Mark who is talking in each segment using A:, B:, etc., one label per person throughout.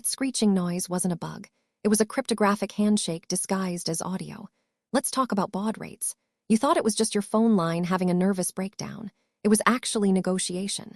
A: That screeching noise wasn't a bug. It was a cryptographic handshake disguised as audio. Let's talk about baud rates. You thought it was just your phone line having a nervous breakdown. It was actually negotiation.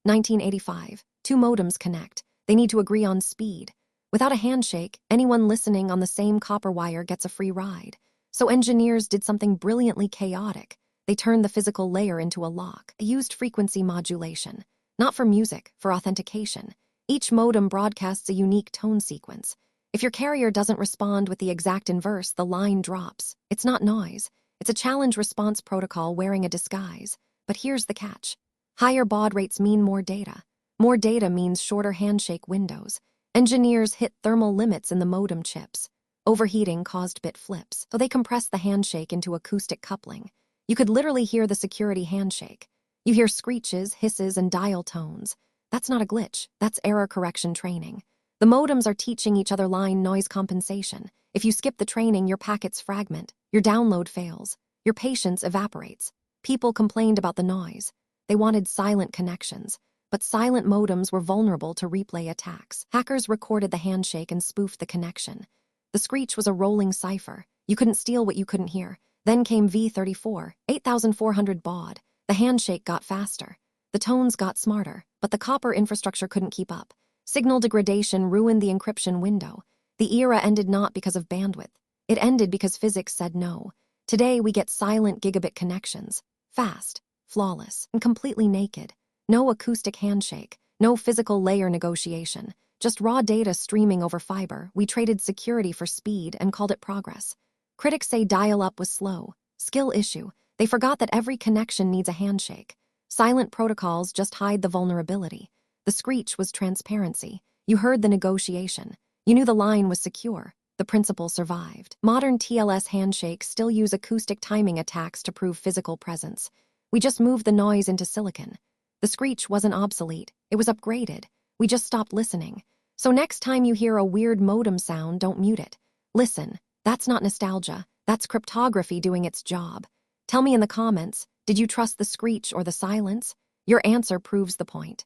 A: 1985. Two modems connect. They need to agree on speed. Without a handshake, anyone listening on the same copper wire gets a free ride. So engineers did something brilliantly chaotic. They turned the physical layer into a lock. They used frequency modulation. Not for music, for authentication. Each modem broadcasts a unique tone sequence. If your carrier doesn't respond with the exact inverse, the line drops. It's not noise. It's a challenge response protocol wearing a disguise. But here's the catch. Higher baud rates mean more data. More data means shorter handshake windows. Engineers hit thermal limits in the modem chips. Overheating caused bit flips, so they compressed the handshake into acoustic coupling. You could literally hear the security handshake. You hear screeches, hisses, and dial tones. That's not a glitch. That's error correction training. The modems are teaching each other line noise compensation. If you skip the training, your packets fragment. Your download fails. Your patience evaporates. People complained about the noise. They wanted silent connections. But silent modems were vulnerable to replay attacks. Hackers recorded the handshake and spoofed the connection. The screech was a rolling cipher. You couldn't steal what you couldn't hear. Then came V34, 8,400 baud. The handshake got faster. The tones got smarter, but the copper infrastructure couldn't keep up. Signal degradation ruined the encryption window. The era ended not because of bandwidth. It ended because physics said no. Today we get silent gigabit connections. Fast, flawless, and completely naked. No acoustic handshake, no physical layer negotiation. Just raw data streaming over fiber. We traded security for speed and called it progress. Critics say dial-up was slow. Skill issue. They forgot that every connection needs a handshake. Silent protocols just hide the vulnerability. The screech was transparency. You heard the negotiation. You knew the line was secure. The principle survived. Modern TLS handshakes still use acoustic timing attacks to prove physical presence. We just moved the noise into silicon. The screech wasn't obsolete. It was upgraded. We just stopped listening. So next time you hear a weird modem sound, don't mute it. Listen. That's not nostalgia. That's cryptography doing its job. Tell me in the comments, did you trust the screech or the silence? Your answer proves the point.